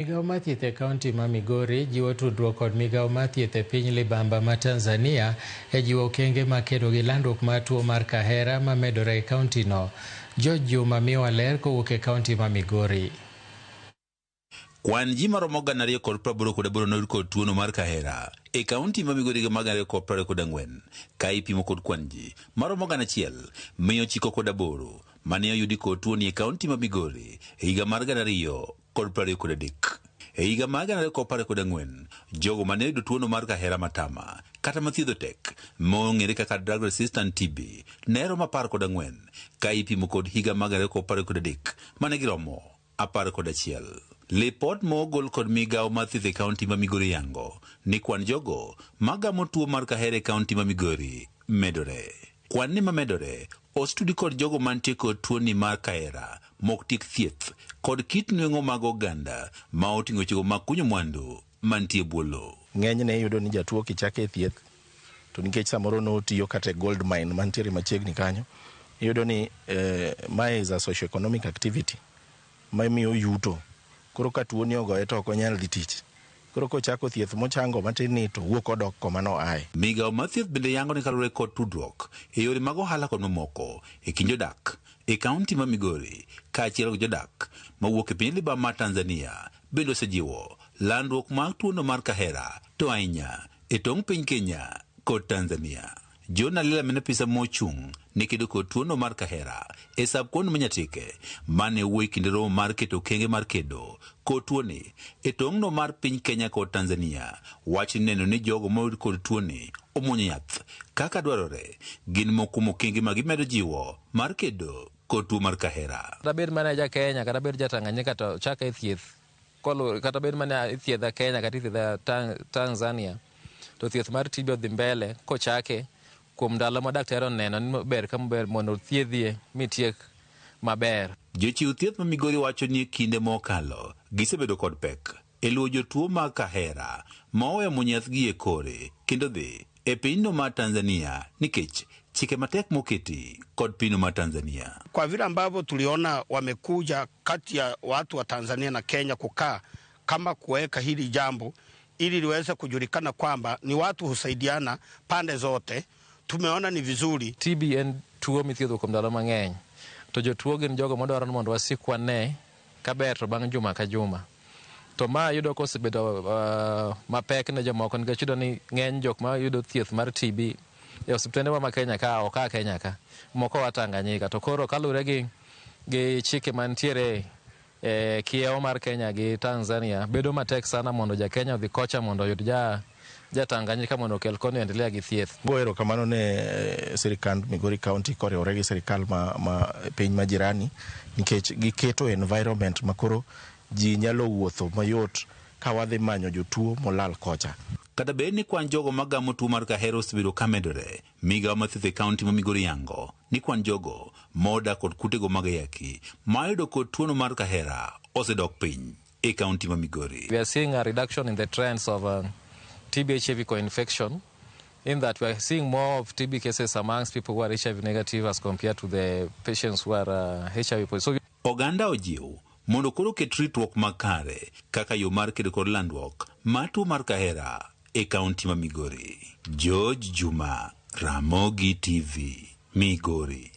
Migao mar thieth e kaunti ma Migori jiwo tudruok kod migao mar thieth e piny libamba ma Tanzania e jiwo okenge makedo gi landruok mar tuo mar kahera ma medore e kaunti no. George Juma miwa ler kowuok e kaunti ma Migori. Kwan ji maromo 288 noyud kod tuono mar kahera e kaunti ma Migori ga 224 ka ipimo kod kwan ji maromo 1,198 mane oyudi kod tuoni e kaunti ma Migori e higa mar 2023. E higa mar 2024 jogo mane oyudo tuono mar kahera matama kata mathiedho tek mong'ere kaka drug resistant TB ne romo 14 ka ipimo kod higa mar 2023 mane giromo 11. Lipot mogol kod migao mar thieth e kaunti ma Migori yango ni kwan jogo magamo tuo mar kahera e kaunti ma Migori medore. Kwan ni mamedore ostudi kod jogo mantie kod tuoni mar kahera mok tiek thieth kod kit nweng'o mag oganda ma oting'o chego mag kunyo mwandu mantie bwolo. Ng'enyne iyudo ni jatuo kichake thieth to nikech samoro no tiyo kata gold mine mantiere machiegni kanyo, iyudo ni mae is a socio-economic activity ma miyo yuto. Koro ka tuo ni ogoye to ok onyal dhi tich. Koro kochako thieth mochango matin ni to wuok odok koma no aye. Migao mar thieth bende yango ni kaluwore kod tudruok e yore mag ohala kod mamoko e kind jodak e kaunti ma Migori kaachiel gi jodak mawuok e piny libamba mar Tanzania bende osejiwo landruok mar tuono mar kahera to ahinya e tong' piny Kenya kod Tanzania. Jona Lila mene pisa mochung' ne kedo kod tuono mar kahera e sabkuond Manyatike mane wuoyi kinde romo mar keto kenge mar kedo kod tuoni e tong'no mar piny Kenya kod Tanzania. Wach neno ni jogo moyud kod tuoni omuonyo yath kaka dwarore gin mokumo kenge ma gimedo jiwo mar kedo kod tuo mar kahera. Kata bed mana ja Kenya kata bed ja Tanganyika to chaka e thieth kata bed mana ithiedha Kenya kata ithiedha Tanzania to thieth mar TB odhi mbele kochake kuom ndalo ma daktari oneno ni ber ka maber mondo thiedhie mitiek maber. Jochiw thieth ma Migori wacho ni kinde mokalo gisebedo kod pek e luwo jotuo mag kahera ma oweyo muonyo gi e kore kendo dhi e pinyno mar Tanzania nikech chike matek moketi kod pinyno mar Tanzania. Kwa vile ambavyo tuliona wamekuja kati ya watu wa Tanzania na Kenya kukaa kama kuweka hili jambo ili liweze kujulikana kwamba ni watu husaidiana pande zote, tumeona ni vizuri. TB en tuo mithiedho kuom ndalo mang'eny to jotuo gin jogo madwaro ni mondo wasik wane kaber to bang' juma ka juma. To ma yudo kosebedo mapek ne jomoko nikech yudo ni ng'eny jok ma yudo thieth mar TB e osiptende ma Kenya ka oka Kenya ka moko wa Tanganyika to koro kalure gi chike mantiere e kiewo mar Kenya gi Tanzania bedo matek sana mondo ja Kenya odhi kocha mondo yud ja Tanganyika mondo kel koni endelea gi thieth. Goero kamano ne sirikand Migori County koriwore gi sirikal ma piny majirani nikech giketo environment makoro ji nyalo wuotho mayot ka wadhi manyo jotuo molal kocha. Kata bed ni kwan jogo magamo tuo mar kahera osebedo ka medore, migao mar thieth e kaunti ma Migori yango ni kwan jogo moda kod kutego mag ayaki mayudo kod tuono mar kahera osedok piny e kaunti ma Migori. We are seeing a reduction in the trends of TB-HIV co-infection, in that we are seeing more of TB cases amongst people who are HIV negative as compared to the patients who are HIV positive. Oganda ojiw mondo koro ket ritruok makare kaka yo mar kedo kod landruok mar tuo mar kahera e kaunti ma Migori. George Juma, Ramogi TV, Migori.